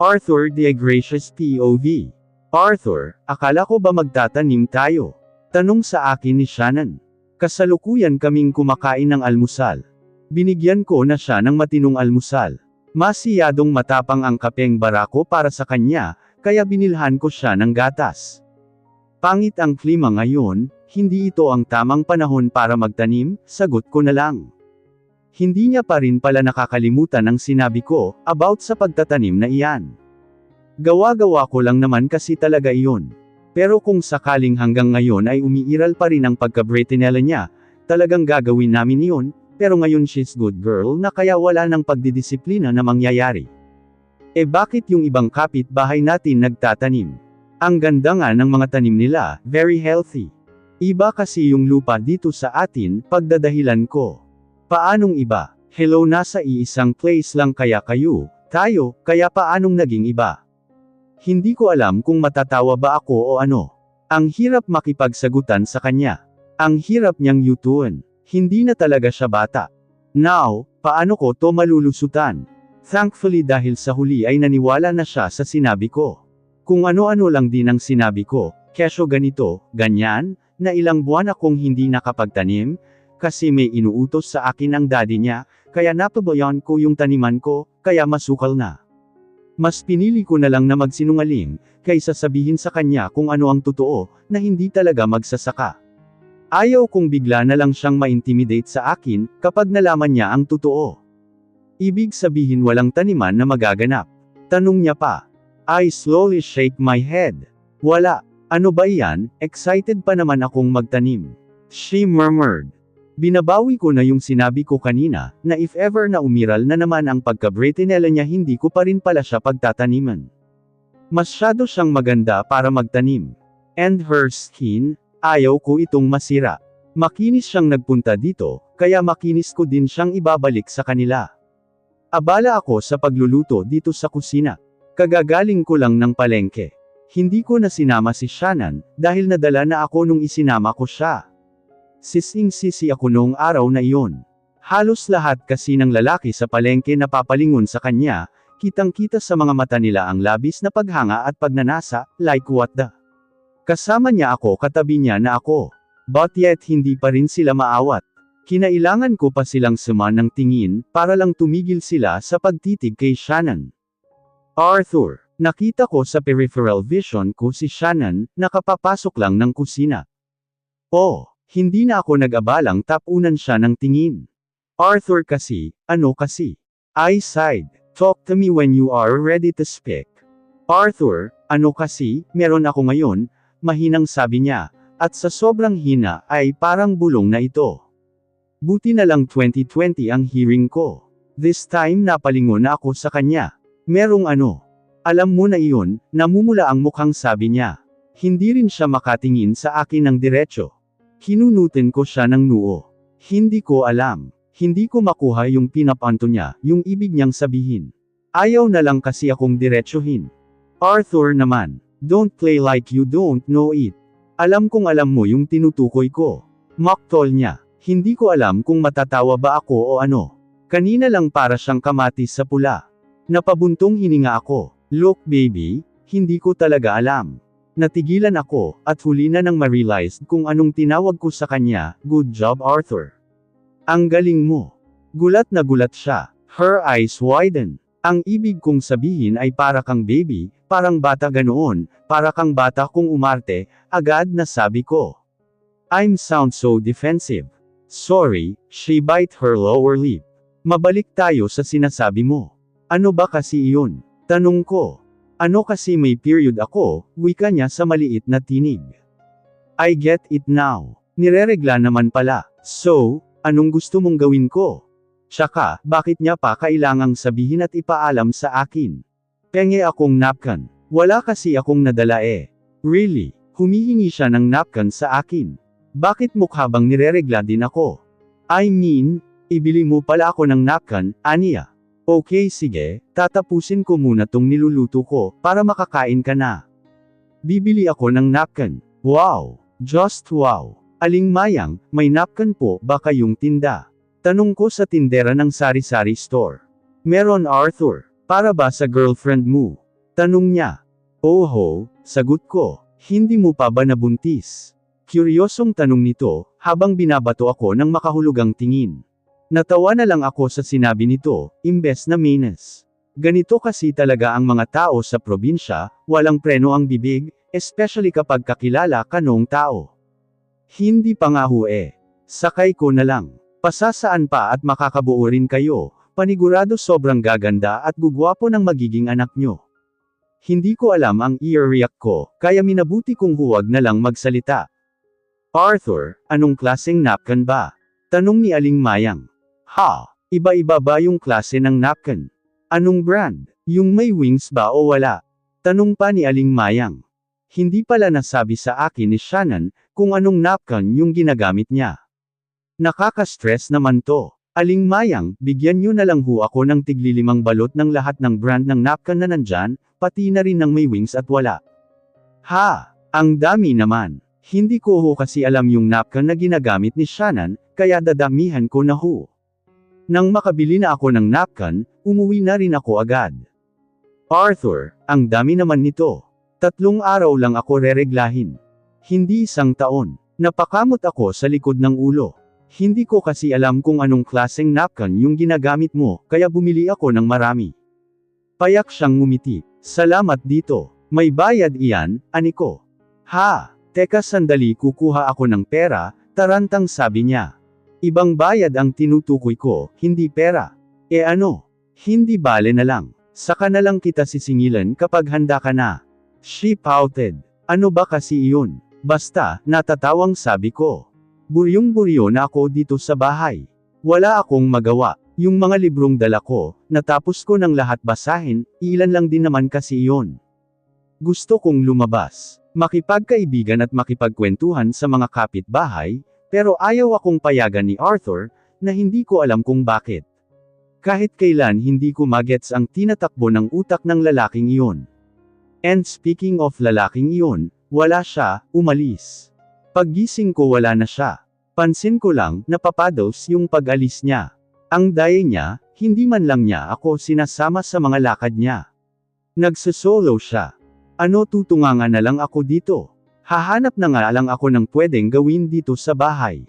Arthur de Gracious POV. Arthur, akala ko ba magtatanim tayo? Tanong sa akin ni Shannon. Kasalukuyan kaming kumakain ng almusal. Binigyan ko na siya ng matinong almusal. Masiyadong matapang ang kapeng barako para sa kanya, kaya binilhan ko siya ng gatas. Pangit ang klima ngayon, hindi ito ang tamang panahon para magtanim, sagot ko na lang. Hindi niya pa rin pala nakakalimutan ang sinabi ko, about sa pagtatanim na iyan. Gawa-gawa ko lang naman kasi talaga iyon. Pero kung sakaling hanggang ngayon ay umiiral pa rin ang pagka-Bretinella niya, talagang gagawin namin iyon, pero ngayon she's good girl na kaya wala nang pagdidisiplina na mangyayari. Bakit yung ibang kapitbahay natin nagtatanim? Ang ganda nga ng mga tanim nila, very healthy. Iba kasi yung lupa dito sa atin, pagdadahilan ko. Paanong iba? Hello, nasa iisang place lang kaya tayo, kaya paanong naging iba? Hindi ko alam kung matatawa ba ako o ano. Ang hirap makipagsagutan sa kanya. Ang hirap niyang yutuin. Hindi na talaga siya bata. Now, paano ko to malulusutan? Thankfully dahil sa huli ay naniwala na siya sa sinabi ko. Kung ano-ano lang din ang sinabi ko, kesyo ganito, ganyan, na ilang buwan akong hindi nakapagtanim, kasi may inuutos sa akin ang daddy niya, kaya napabayaan ko yung taniman ko, kaya masukal na. Mas pinili ko na lang na magsinungaling, kaysa sabihin sa kanya kung ano ang totoo, na hindi talaga magsasaka. Ayaw kong bigla na lang siyang ma-intimidate sa akin, kapag nalaman niya ang totoo. Ibig sabihin walang taniman na magaganap. Tanong niya pa. I slowly shake my head. Wala. Ano ba iyan? Excited pa naman akong magtanim. She murmured. Binabawi ko na yung sinabi ko kanina, na if ever na umiral na naman ang pagka-Bretinella niya hindi ko pa rin pala siya pagtataniman. Masyado siyang maganda para magtanim. And her skin, ayaw ko itong masira. Makinis siyang nagpunta dito, kaya makinis ko din siyang ibabalik sa kanila. Abala ako sa pagluluto dito sa kusina. Kagagaling ko lang ng palengke. Hindi ko na sinama si Shannon, dahil nadala na ako nung isinama ko siya. Sising-sisi ako noong araw na iyon. Halos lahat kasi ng lalaki sa palengke na papalingon sa kanya, kitang-kita sa mga mata nila ang labis na paghanga at pagnanasa, like what the. Kasama niya ako katabi niya na ako. But yet hindi pa rin sila maawat. Kinailangan ko pa silang suman ng tingin, para lang tumigil sila sa pagtitig kay Shannon. Arthur, nakita ko sa peripheral vision ko si Shannon, nakapapasok lang ng kusina. Oh, hindi na ako nag-abalang tapunan siya ng tingin. Arthur kasi, ano kasi? I sighed, talk to me when you are ready to speak. Arthur, ano kasi, meron ako ngayon, mahinang sabi niya, at sa sobrang hina ay parang bulong na ito. Buti na lang 2020 ang hearing ko. This time napalingon na ako sa kanya. Merong ano. Alam mo na iyon, namumula ang mukhang sabi niya. Hindi rin siya makatingin sa akin ng diretso. Hinunutin ko siya ng noo. Hindi ko alam. Hindi ko makuha yung pinapanto niya, yung ibig niyang sabihin. Ayaw na lang kasi akong diretsuhin. Arthur naman, don't play like you don't know it. Alam kong alam mo yung tinutukoy ko. Maktol niya. Hindi ko alam kung matatawa ba ako o ano. Kanina lang para siyang kamatis sa pula. Napabuntong hininga ako. Look baby, hindi ko talaga alam. Natigilan ako, at huli na nang ma-realize kung anong tinawag ko sa kanya, good job Arthur. Ang galing mo. Gulat na gulat siya. Her eyes widen. Ang ibig kong sabihin ay para kang baby, parang bata ganoon, para kang bata kung umarte, agad na sabi ko. I'm sound so defensive. Sorry, she bite her lower lip. Mabalik tayo sa sinasabi mo. Ano ba kasi iyon? Tanong ko. Ano kasi may period ako, wika niya sa maliit na tinig. I get it now. Nireregla naman pala. So, anong gusto mong gawin ko? Tsaka, bakit niya pa kailangang sabihin at ipaalam sa akin? Penge akong napkin. Wala kasi akong nadala eh. Really, humihingi siya ng napkin sa akin. Bakit mukha bang nireregla din ako? I mean, ibili mo pala ako ng napkin, aniya. Okay sige, tatapusin ko muna tong niluluto ko, para makakain ka na. Bibili ako ng napkin. Wow! Just wow! Aling Mayang, may napkin po ba kayong tinda? Tanong ko sa tindera ng sari-sari store. Meron Arthur. Para ba sa girlfriend mo? Tanong niya. Oho, sagot ko. Hindi mo pa ba nabuntis? Kuryosong tanong nito, habang binabato ako ng makahulugang tingin. Natawa na lang ako sa sinabi nito, imbes na menace. Ganito kasi talaga ang mga tao sa probinsya, walang preno ang bibig, especially kapag kakilala ka noong tao. Hindi pa nga ho eh. Sakay ko na lang. Pasasaan pa at makakabuo rin kayo, panigurado sobrang gaganda at gugwapo ng magiging anak nyo. Hindi ko alam ang i-react ko, kaya minabuti kong huwag na lang magsalita. Arthur, anong klaseng napkin ba? Tanong ni Aling Mayang. Ha, iba-iba ba yung klase ng napkin? Anong brand? Yung may wings ba o wala? Tanong pa ni Aling Mayang. Hindi pala nasabi sa akin ni Shannon, kung anong napkin yung ginagamit niya. Nakaka-stress naman to. Aling Mayang, bigyan nyo na lang ho ako ng tig-5 balot ng lahat ng brand ng napkin na nandyan, pati na rin ng may wings at wala. Ha, ang dami naman. Hindi ko ho kasi alam yung napkin na ginagamit ni Shannon, kaya dadamihan ko na ho. Nang makabili na ako ng napkin, umuwi na rin ako agad. Arthur, ang dami naman nito. 3 araw lang ako rereglahin. Hindi 1 taon. Napakamot ako sa likod ng ulo. Hindi ko kasi alam kung anong klaseng napkin yung ginagamit mo, kaya bumili ako ng marami. Payak siyang ngumiti. Salamat dito. May bayad iyan, ani ko. Ha, teka sandali kukuha ako ng pera, tarantang sabi niya. Ibang bayad ang tinutukoy ko, hindi pera. E ano? Hindi bale na lang. Saka na lang kita sisingilan kapag handa ka na. She pouted. Ano ba kasi iyon? Basta, natatawang sabi ko. Buryong-buryo na ako dito sa bahay. Wala akong magawa. Yung mga librong dala ko, natapos ko ng lahat basahin, ilan lang din naman kasi iyon. Gusto kong lumabas, makipagkaibigan at makipagkwentuhan sa mga kapitbahay, pero ayaw akong payagan ni Arthur, na hindi ko alam kung bakit. Kahit kailan hindi ko magets ang tinatakbo ng utak ng lalaking iyon. And speaking of lalaking iyon, wala siya, umalis. Paggising ko wala na siya. Pansin ko lang, napapados yung pag-alis niya. Ang daya niya, hindi man lang niya ako sinasama sa mga lakad niya. Nagsosolo siya. Ano tutungangan na lang ako dito? Hahanap na nga lang ako ng pwedeng gawin dito sa bahay.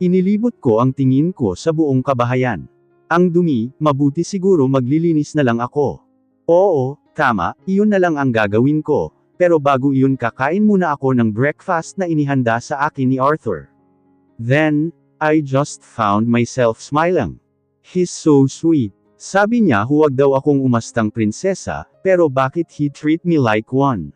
Inilibot ko ang tingin ko sa buong kabahayan. Ang dumi, mabuti siguro maglilinis na lang ako. Oo, tama, iyon na lang ang gagawin ko. Pero bago iyon kakain muna ako ng breakfast na inihanda sa akin ni Arthur. Then, I just found myself smiling. He's so sweet. Sabi niya huwag daw akong umastang prinsesa, pero bakit he treat me like one?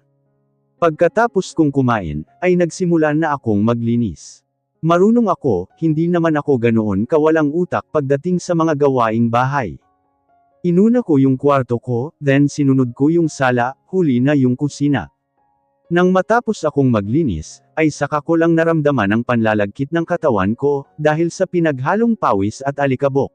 Pagkatapos kong kumain, ay nagsimula na akong maglinis. Marunong ako, hindi naman ako ganoon kawalang utak pagdating sa mga gawaing bahay. Inuna ko yung kwarto ko, then sinunod ko yung sala, huli na yung kusina. Nang matapos akong maglinis, ay saka ko lang naramdaman ang panlalagkit ng katawan ko, dahil sa pinaghalong pawis at alikabok.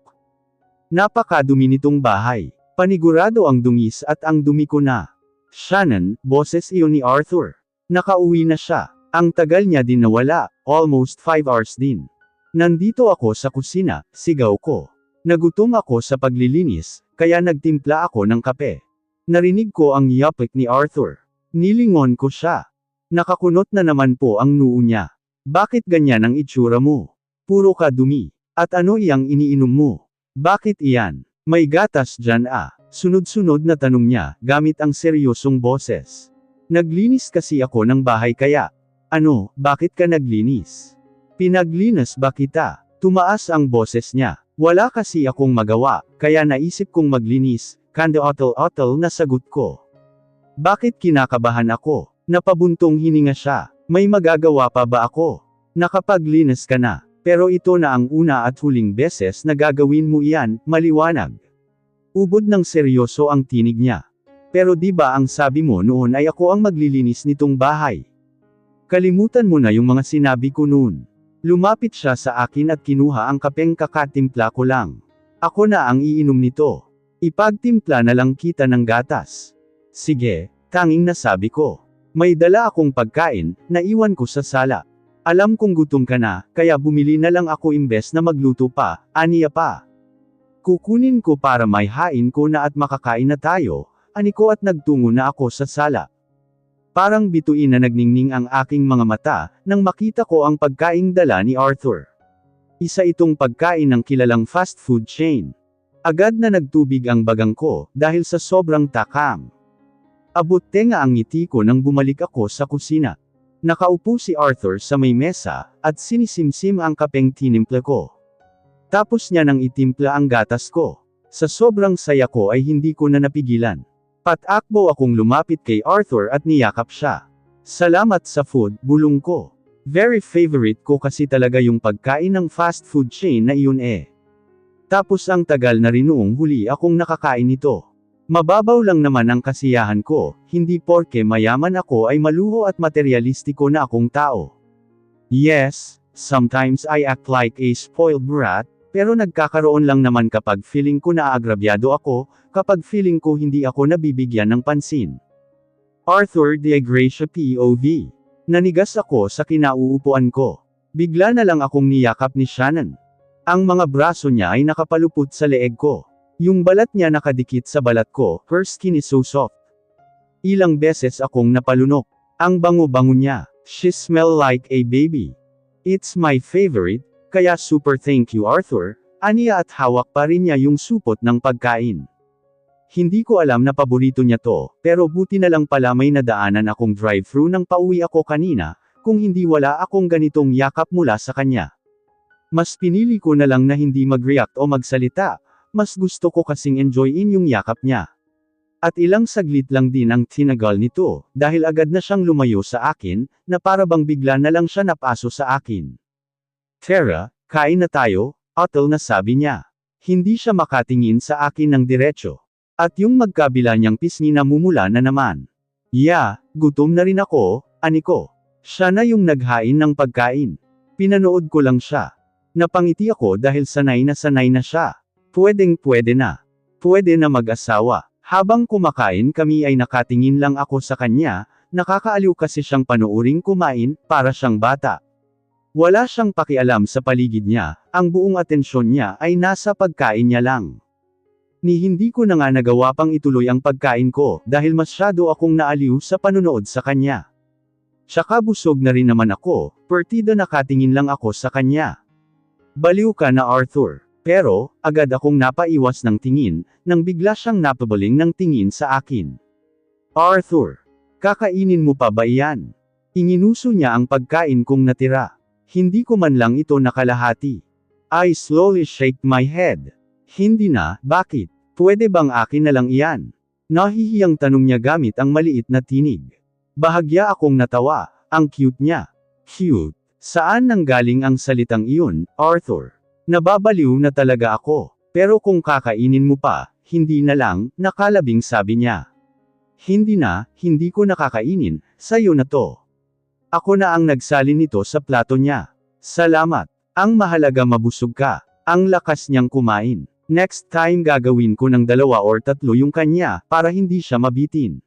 Napakadumi nitong bahay. Panigurado ang dungis at ang dumi ko na. Shannon, boses iyon ni Arthur. Nakauwi na siya. Ang tagal niya din nawala, almost 5 hours din. Nandito ako sa kusina, sigaw ko. Nagutom ako sa paglilinis, kaya nagtimpla ako ng kape. Narinig ko ang yapik ni Arthur. Nilingon ko siya. Nakakunot na naman po ang noo niya. Bakit ganyan ang itsura mo? Puro ka dumi. At ano iyang iniinom mo? Bakit iyan? May gatas dyan ah. Sunod-sunod na tanong niya, gamit ang seryosong boses. Naglinis kasi ako ng bahay kaya. Ano, bakit ka naglinis? Pinaglinis ba kita? Tumaas ang boses niya. Wala kasi akong magawa, kaya naisip kong maglinis, kanda otol-otol na sagot ko. Bakit kinakabahan ako? Napabuntong hininga siya. May magagawa pa ba ako? Nakapaglinis ka na, pero ito na ang una at huling beses na gagawin mo iyan, maliwanag. Ubod ng seryoso ang tinig niya. Pero di ba ang sabi mo noon ay ako ang maglilinis nitong bahay? Kalimutan mo na yung mga sinabi ko noon. Lumapit siya sa akin at kinuha ang kapeng kakatimpla ko lang. Ako na ang iinom nito. Ipagtimpla na lang kita ng gatas. Sige, tanging nasabi ko. May dala akong pagkain, naiwan ko sa sala. Alam kong gutom ka na, kaya bumili na lang ako imbes na magluto pa, aniya pa. Kukunin ko para may hain ko na at makakain na tayo, ani ko at nagtungo na ako sa sala. Parang bituin na nagningning ang aking mga mata, nang makita ko ang pagkaing dala ni Arthur. Isa itong pagkain ng kilalang fast food chain. Agad na nagtubig ang bagang ko, dahil sa sobrang takam. Abot tenga ang ngiti ko nang bumalik ako sa kusina. Nakaupo si Arthur sa may mesa, at sinisimsim ang kapeng tinimpla ko. Tapos niya nang itimpla ang gatas ko. Sa sobrang saya ko ay hindi ko na napigilan. Patakbo akong lumapit kay Arthur at niyakap siya. Salamat sa food, bulong ko. Very favorite ko kasi talaga yung pagkain ng fast food chain na iyon eh. Tapos ang tagal na rin noong huli akong nakakain nito. Mababaw lang naman ang kasiyahan ko, hindi porke mayaman ako ay maluho at materyalistiko na akong tao. Yes, sometimes I act like a spoiled brat, pero nagkakaroon lang naman kapag feeling ko naagrabyado ako, kapag feeling ko hindi ako nabibigyan ng pansin. Arthur de Gracia POV. Nanigas ako sa kinauupuan ko. Bigla na lang akong niyakap ni Shannon. Ang mga braso niya ay nakapalupot sa leeg ko. Yung balat niya nakadikit sa balat ko, her skin is so soft. Ilang beses akong napalunok. Ang bango-bango niya. She smell like a baby. It's my favorite, kaya super thank you Arthur, aniya at hawak pa rin niya yung supot ng pagkain. Hindi ko alam na paborito niya to, pero buti na lang pala may nadaanan akong drive-thru nang pauwi ako kanina, kung hindi wala akong ganitong yakap mula sa kanya. Mas pinili ko na lang na hindi mag-react o magsalita. Mas gusto ko kasing enjoyin yung yakap niya. At ilang saglit lang din ang tinagal nito, dahil agad na siyang lumayo sa akin, na para bang bigla na lang siya napaso sa akin. Tara, kain na tayo, Atal na sabi niya. Hindi siya makatingin sa akin ng diretso. At yung magkabila niyang pisngi namumula na naman. Yeah, gutom na rin ako, ani ko. Siya na yung naghain ng pagkain. Pinanood ko lang siya. Napangiti ako dahil sanay na siya. Pwedeng-pwede na. Pwede na mag-asawa. Habang kumakain kami ay nakatingin lang ako sa kanya, nakakaaliw kasi siyang panuuring kumain, para siyang bata. Wala siyang pakialam sa paligid niya, ang buong atensyon niya ay nasa pagkain niya lang. Ni hindi ko na nga nagawa pang ituloy ang pagkain ko, dahil masyado akong naaliw sa panunood sa kanya. Tsaka busog na rin naman ako, pertido nakatingin lang ako sa kanya. Baliw ka na Arthur. Pero, agad akong napaiwas ng tingin, nang bigla siyang napabaling ng tingin sa akin. Arthur, kakainin mo pa ba iyan? Inginuso niya ang pagkain kong natira. Hindi ko man lang ito nakalahati. I slowly shake my head. Hindi na, bakit? Pwede bang akin na lang iyan? Nahihiyang tanong niya gamit ang maliit na tinig. Bahagya akong natawa, ang cute niya. Cute? Saan nanggaling ang salitang iyon, Arthur? Nababaliw na talaga ako. Pero kung kakainin mo pa, hindi na lang, nakalabing sabi niya. Hindi na, hindi ko nakakainin, sayo na to. Ako na ang nagsalin nito sa plato niya. Salamat. Ang mahalaga mabusog ka. Ang lakas niyang kumain. Next time gagawin ko ng 2 or 3 yung kanya, para hindi siya mabitin.